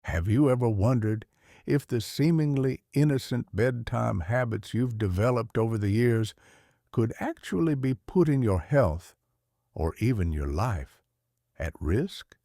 Have you ever wondered if the seemingly innocent bedtime habits you've developed over the years could actually be putting your health, or even your life, at risk?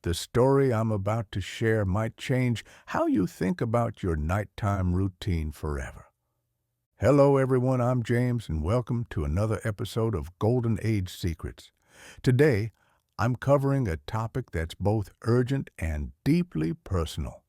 The story I'm about to share might change how you think about your nighttime routine forever. Hello, everyone. I'm James, and welcome to another episode of Golden Age Secrets. Today, I'm covering a topic that's both urgent and deeply personal: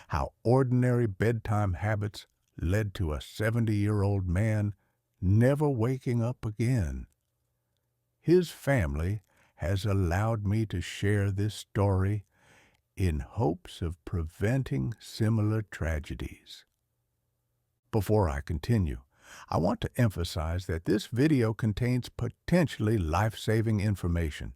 how ordinary bedtime habits led to a 70-year-old man never waking up again. His family has allowed me to share this story in hopes of preventing similar tragedies. Before I continue, I want to emphasize that this video contains potentially life-saving information,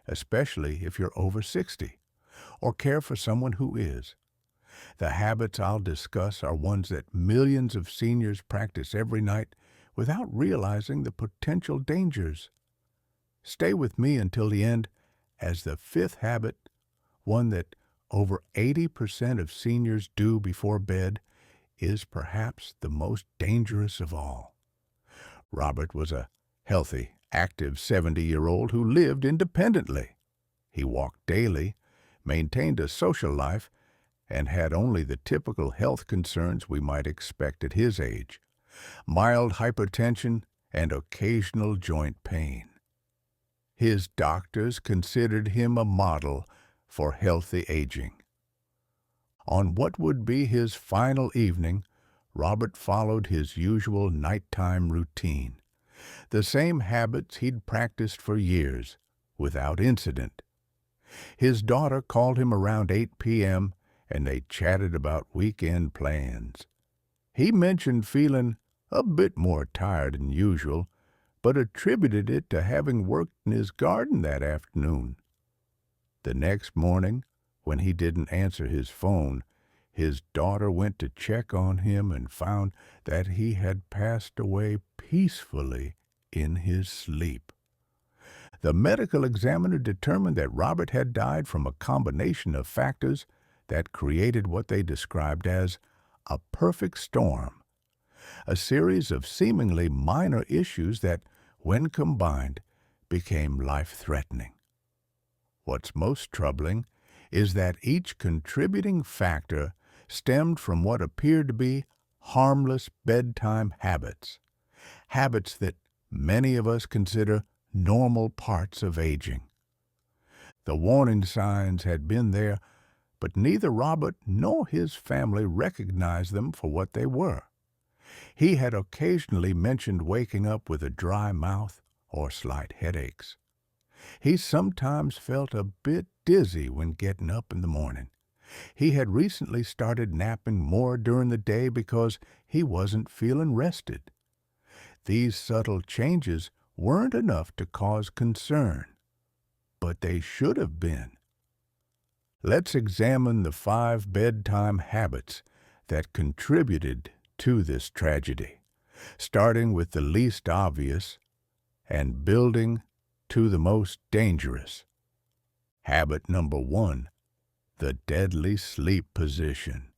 especially if you're over 60 or care for someone who is. The habits I'll discuss are ones that millions of seniors practice every night without realizing the potential dangers. Stay with me until the end, as the fifth habit, one that over 80% of seniors do before bed, is perhaps the most dangerous of all. Robert was a healthy, active 70-year-old who lived independently. He walked daily, maintained a social life, and had only the typical health concerns we might expect at his age: mild hypertension and occasional joint pain. His doctors considered him a model for healthy aging. On what would be his final evening, Robert followed his usual nighttime routine, the same habits he'd practiced for years, without incident. His daughter called him around 8 p.m., and they chatted about weekend plans. He mentioned feeling a bit more tired than usual, but attributed it to having worked in his garden that afternoon. The next morning, when he didn't answer his phone, his daughter went to check on him and found that he had passed away peacefully in his sleep. The medical examiner determined that Robert had died from a combination of factors that created what they described as a perfect storm, a series of seemingly minor issues that, when combined, became life-threatening. What's most troubling is that each contributing factor stemmed from what appeared to be harmless bedtime habits, habits that many of us consider normal parts of aging. The warning signs had been there, but neither Robert nor his family recognized them for what they were. He had occasionally mentioned waking up with a dry mouth or slight headaches. He sometimes felt a bit dizzy when getting up in the morning. He had recently started napping more during the day because he wasn't feeling rested. These subtle changes weren't enough to cause concern, but they should have been. Let's examine the 5 bedtime habits that contributed to this tragedy, starting with the least obvious and building to the most dangerous. Habit number 1, the deadly sleep position.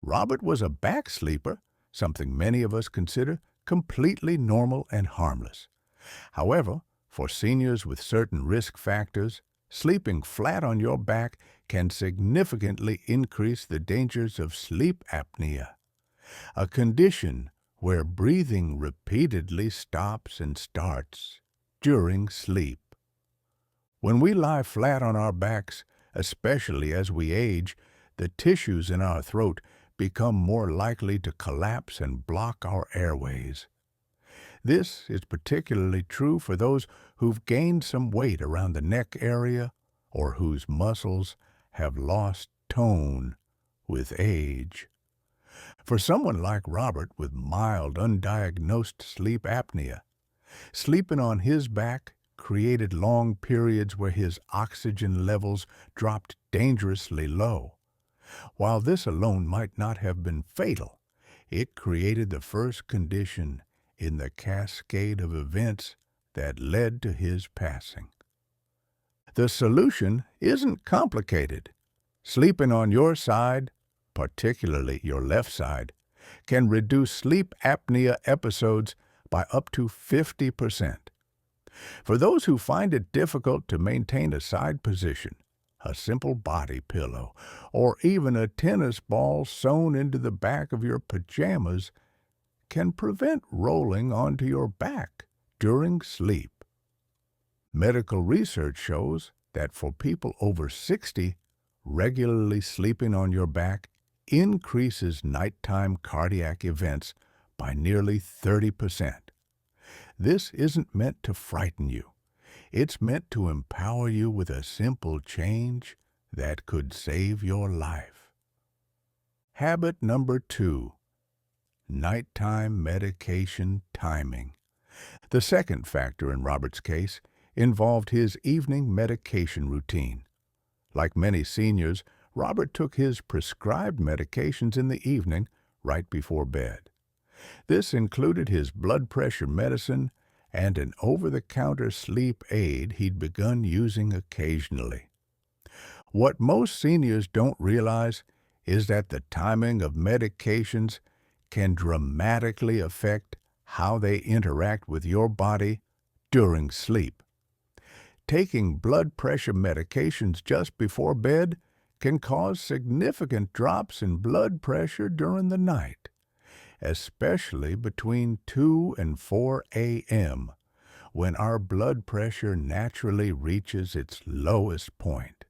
Robert was a back sleeper, something many of us consider completely normal and harmless. However, for seniors with certain risk factors, sleeping flat on your back can significantly increase the dangers of sleep apnea, a condition where breathing repeatedly stops and starts during sleep. When we lie flat on our backs, especially as we age, the tissues in our throat become more likely to collapse and block our airways. This is particularly true for those who've gained some weight around the neck area or whose muscles have lost tone with age. For someone like Robert with mild, undiagnosed sleep apnea, sleeping on his back created long periods where his oxygen levels dropped dangerously low. While this alone might not have been fatal, it created the first condition in the cascade of events that led to his passing. The solution isn't complicated. Sleeping on your side, particularly your left side, can reduce sleep apnea episodes by up to 50%. For those who find it difficult to maintain a side position, a simple body pillow, or even a tennis ball sewn into the back of your pajamas can prevent rolling onto your back during sleep. Medical research shows that for people over 60, regularly sleeping on your back increases nighttime cardiac events by nearly 30%. This isn't meant to frighten you. It's meant to empower you with a simple change that could save your life. Habit number 2, nighttime medication timing. The second factor in Robert's case involved his evening medication routine. Like many seniors, Robert took his prescribed medications in the evening right before bed. This included his blood pressure medicine and an over-the-counter sleep aid he'd begun using occasionally. What most seniors don't realize is that the timing of medications can dramatically affect how they interact with your body during sleep. Taking blood pressure medications just before bed can cause significant drops in blood pressure during the night, especially between 2 and 4 a.m., when our blood pressure naturally reaches its lowest point.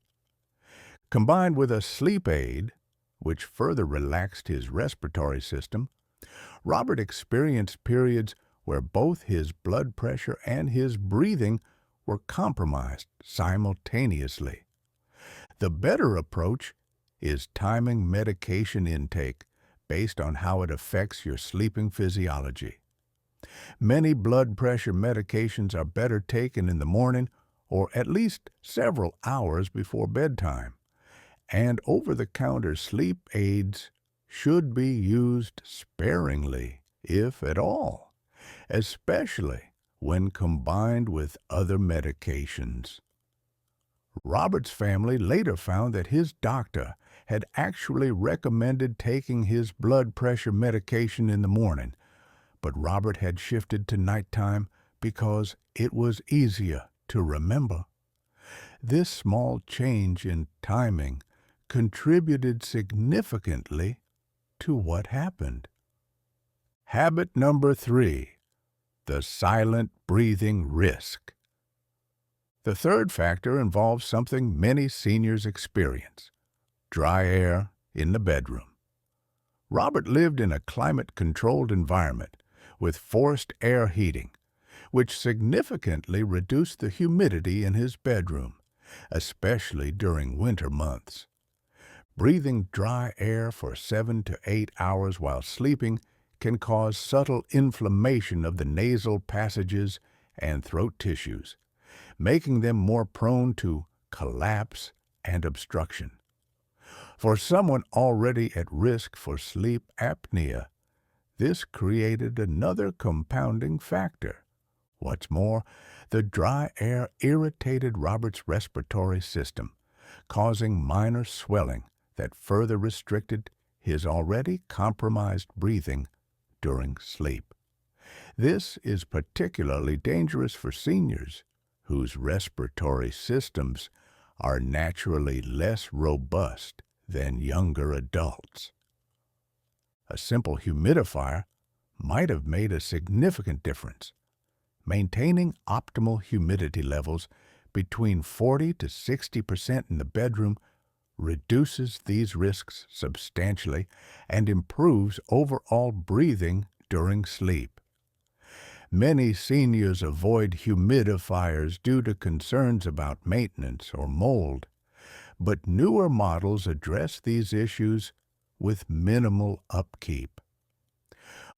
Combined with a sleep aid, which further relaxed his respiratory system, Robert experienced periods where both his blood pressure and his breathing were compromised simultaneously. The better approach is timing medication intake based on how it affects your sleeping physiology. Many blood pressure medications are better taken in the morning or at least several hours before bedtime, and over-the-counter sleep aids should be used sparingly, if at all, especially when combined with other medications. Robert's family later found that his doctor had actually recommended taking his blood pressure medication in the morning, but Robert had shifted to nighttime because it was easier to remember. This small change in timing contributed significantly to what happened. Habit number 3, the silent breathing risk. The third factor involves something many seniors experience: dry air in the bedroom. Robert lived in a climate-controlled environment with forced air heating, which significantly reduced the humidity in his bedroom, especially during winter months. Breathing dry air for 7 to 8 hours while sleeping can cause subtle inflammation of the nasal passages and throat tissues, making them more prone to collapse and obstruction. For someone already at risk for sleep apnea, this created another compounding factor. What's more, the dry air irritated Robert's respiratory system, causing minor swelling that further restricted his already compromised breathing during sleep. This is particularly dangerous for seniors whose respiratory systems are naturally less robust than younger adults. A simple humidifier might have made a significant difference. Maintaining optimal humidity levels between 40 to 60% in the bedroom reduces these risks substantially and improves overall breathing during sleep. Many seniors avoid humidifiers due to concerns about maintenance or mold, but newer models address these issues with minimal upkeep.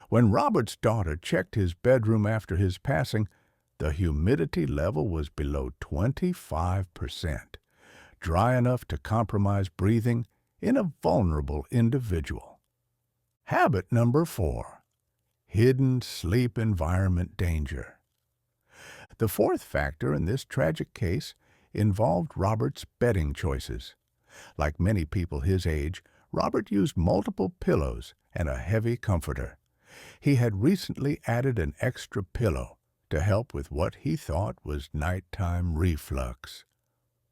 When Robert's daughter checked his bedroom after his passing, the humidity level was below 25%, dry enough to compromise breathing in a vulnerable individual. Habit number 4, hidden sleep environment danger. The fourth factor in this tragic case involved Robert's bedding choices. Like many people his age, Robert used multiple pillows and a heavy comforter. He had recently added an extra pillow to help with what he thought was nighttime reflux,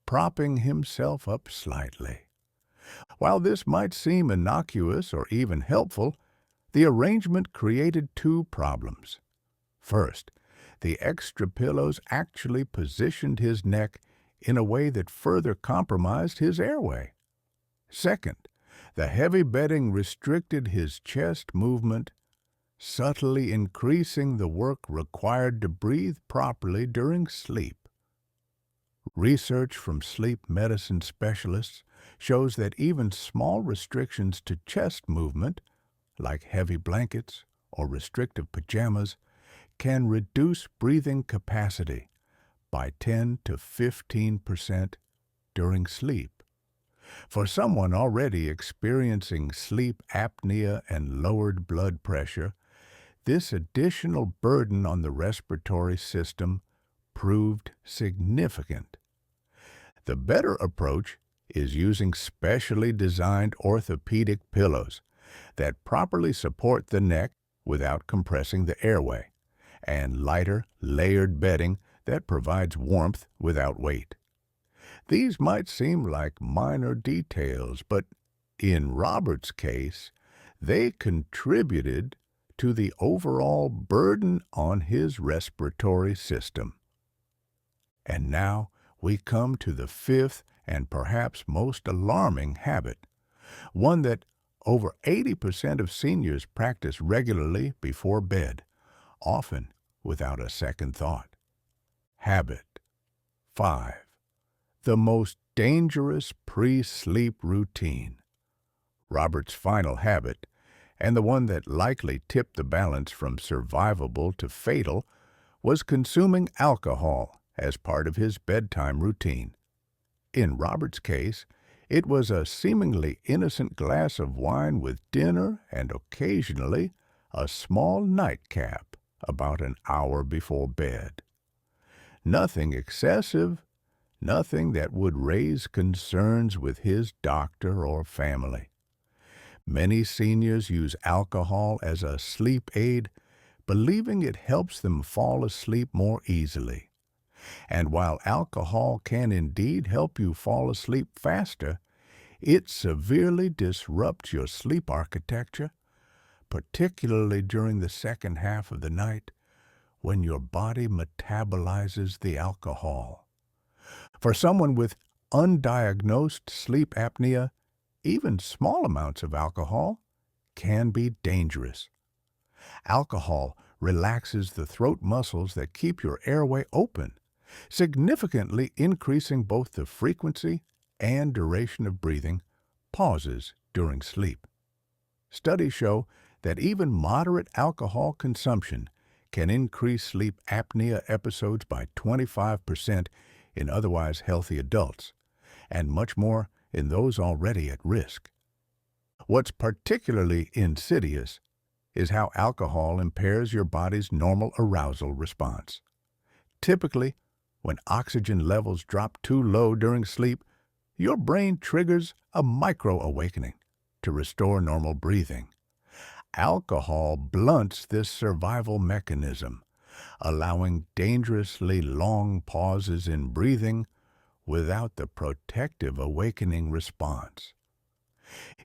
propping himself up slightly. While this might seem innocuous or even helpful, the arrangement created two problems. First, the extra pillows actually positioned his neck in a way that further compromised his airway. Second, the heavy bedding restricted his chest movement, subtly increasing the work required to breathe properly during sleep. Research from sleep medicine specialists shows that even small restrictions to chest movement, like heavy blankets or restrictive pajamas, can reduce breathing capacity by 10 to 15% during sleep. For someone already experiencing sleep apnea and lowered blood pressure, this additional burden on the respiratory system proved significant. The better approach is using specially designed orthopedic pillows that properly support the neck without compressing the airway, and lighter, layered bedding that provides warmth without weight. These might seem like minor details, but in Robert's case, they contributed to the overall burden on his respiratory system. And now we come to the fifth and perhaps most alarming habit, one that over 80% of seniors practice regularly before bed, often without a second thought. Habit 5. The most dangerous pre-sleep routine. Robert's final habit, and the one that likely tipped the balance from survivable to fatal, was consuming alcohol as part of his bedtime routine. In Robert's case, it was a seemingly innocent glass of wine with dinner and occasionally a small nightcap about an hour before bed. Nothing excessive, nothing that would raise concerns with his doctor or family. Many seniors use alcohol as a sleep aid, believing it helps them fall asleep more easily. And while alcohol can indeed help you fall asleep faster, it severely disrupts your sleep architecture, particularly during the second half of the night when your body metabolizes the alcohol. For someone with undiagnosed sleep apnea, even small amounts of alcohol can be dangerous. Alcohol relaxes the throat muscles that keep your airway open, significantly increasing both the frequency and duration of breathing pauses during sleep. Studies show that even moderate alcohol consumption can increase sleep apnea episodes by 25% in otherwise healthy adults, and much more in those already at risk. What's particularly insidious is how alcohol impairs your body's normal arousal response. Typically, when oxygen levels drop too low during sleep, your brain triggers a micro-awakening to restore normal breathing. Alcohol blunts this survival mechanism, allowing dangerously long pauses in breathing without the protective awakening response.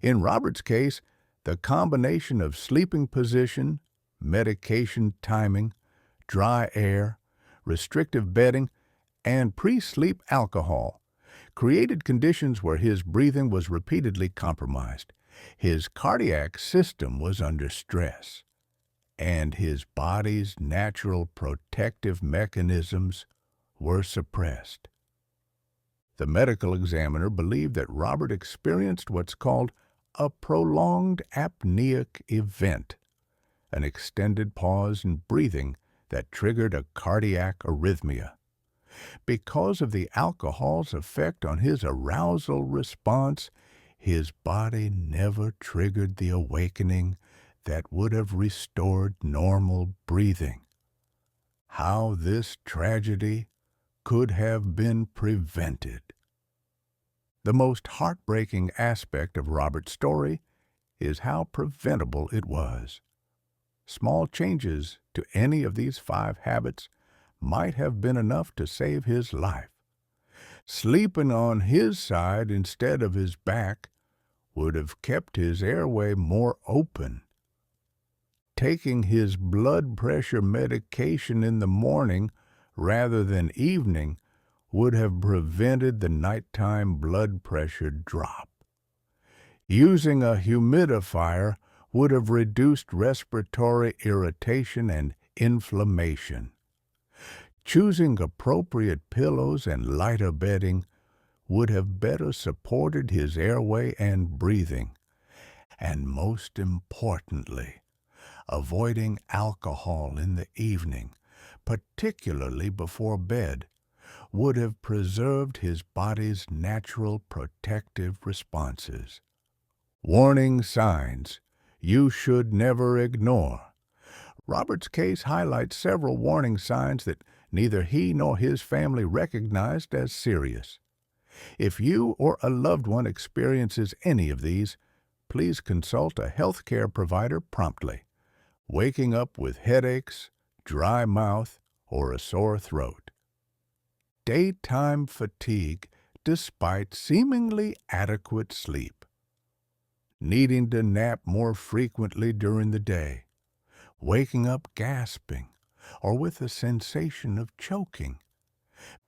In Robert's case, the combination of sleeping position, medication timing, dry air, restrictive bedding, and pre-sleep alcohol created conditions where his breathing was repeatedly compromised, his cardiac system was under stress, and his body's natural protective mechanisms were suppressed. The medical examiner believed that Robert experienced what's called a prolonged apneic event, an extended pause in breathing that triggered a cardiac arrhythmia. Because of the alcohol's effect on his arousal response, his body never triggered the awakening that would have restored normal breathing. How this tragedy could have been prevented. The most heartbreaking aspect of Robert's story is how preventable it was. Small changes to any of these 5 habits might have been enough to save his life. Sleeping on his side instead of his back would have kept his airway more open. Taking his blood pressure medication in the morning rather than evening would have prevented the nighttime blood pressure drop. Using a humidifier would have reduced respiratory irritation and inflammation. Choosing appropriate pillows and lighter bedding would have better supported his airway and breathing. And most importantly, avoiding alcohol in the evening, particularly before bed, would have preserved his body's natural protective responses. Warning signs you should never ignore. Robert's case highlights several warning signs that neither he nor his family recognized as serious. If you or a loved one experiences any of these, please consult a healthcare provider promptly. Waking up with headaches, dry mouth, or a sore throat. Daytime fatigue despite seemingly adequate sleep. Needing to nap more frequently during the day. Waking up gasping or with a sensation of choking.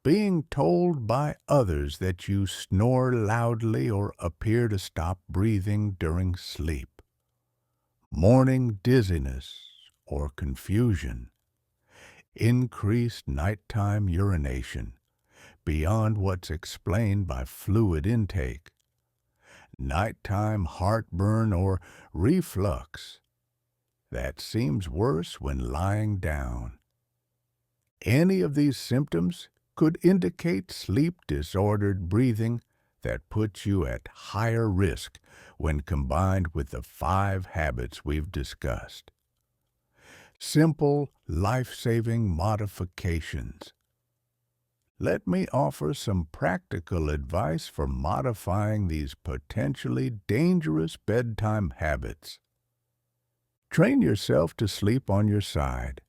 Being told by others that you snore loudly or appear to stop breathing during sleep. Morning dizziness or confusion. Increased nighttime urination beyond what's explained by fluid intake. Nighttime heartburn or reflux that seems worse when lying down. Any of these symptoms could indicate sleep-disordered breathing that puts you at higher risk when combined with the 5 habits we've discussed. Simple, life-saving modifications. Let me offer some practical advice for modifying these potentially dangerous bedtime habits. Train yourself to sleep on your side.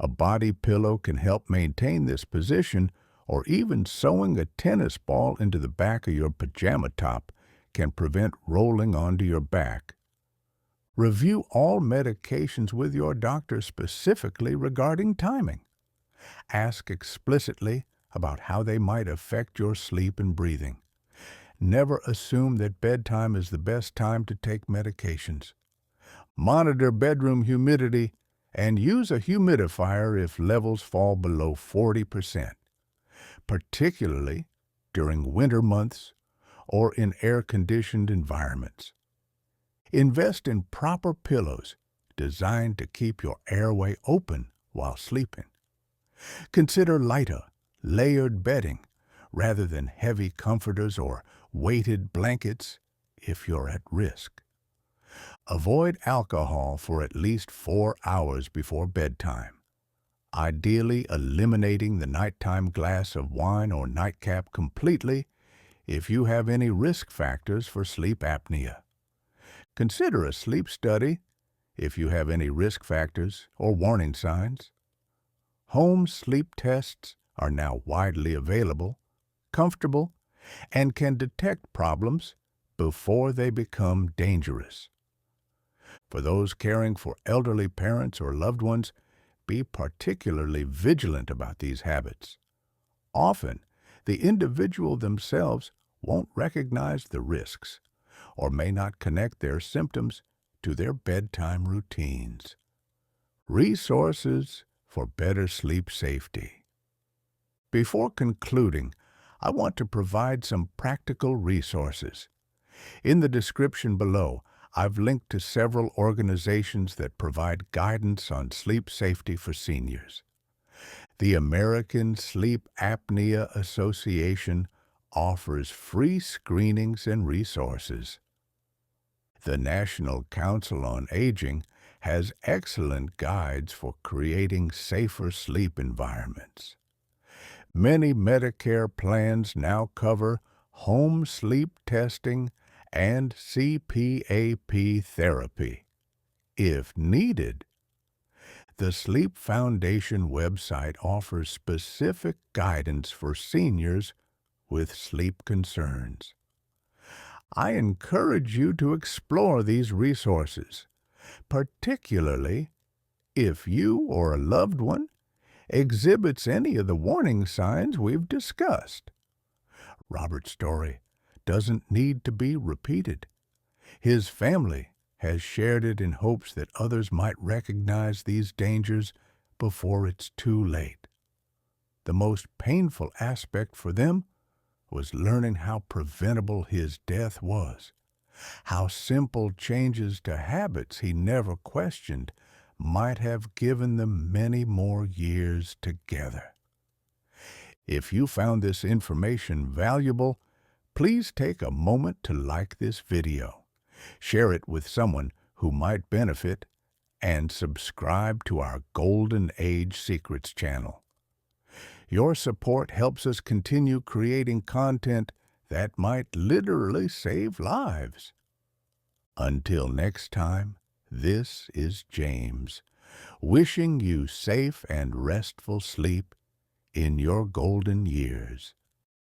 A body pillow can help maintain this position, or even sewing a tennis ball into the back of your pajama top can prevent rolling onto your back. Review all medications with your doctor specifically regarding timing. Ask explicitly about how they might affect your sleep and breathing. Never assume that bedtime is the best time to take medications. Monitor bedroom humidity and use a humidifier if levels fall below 40%, particularly during winter months or in air-conditioned environments. Invest in proper pillows designed to keep your airway open while sleeping. Consider lighter, layered bedding rather than heavy comforters or weighted blankets if you're at risk. Avoid alcohol for at least 4 hours before bedtime, ideally eliminating the nighttime glass of wine or nightcap completely if you have any risk factors for sleep apnea. Consider a sleep study if you have any risk factors or warning signs. Home sleep tests are now widely available, comfortable, and can detect problems before they become dangerous. For those caring for elderly parents or loved ones, be particularly vigilant about these habits. Often, the individual themselves won't recognize the risks or may not connect their symptoms to their bedtime routines. Resources for better sleep safety. Before concluding, I want to provide some practical resources. In the description below, I've linked to several organizations that provide guidance on sleep safety for seniors. The American Sleep Apnea Association offers free screenings and resources. The National Council on Aging has excellent guides for creating safer sleep environments. Many Medicare plans now cover home sleep testing, and CPAP therapy, if needed. The Sleep Foundation website offers specific guidance for seniors with sleep concerns. I encourage you to explore these resources, particularly if you or a loved one exhibits any of the warning signs we've discussed. Robert's story doesn't need to be repeated. His family has shared it in hopes that others might recognize these dangers before it's too late. The most painful aspect for them was learning how preventable his death was, how simple changes to habits he never questioned might have given them many more years together. If you found this information valuable, please take a moment to like this video, share it with someone who might benefit, and subscribe to our Golden Age Secrets channel. Your support helps us continue creating content that might literally save lives. Until next time, this is James, wishing you safe and restful sleep in your golden years.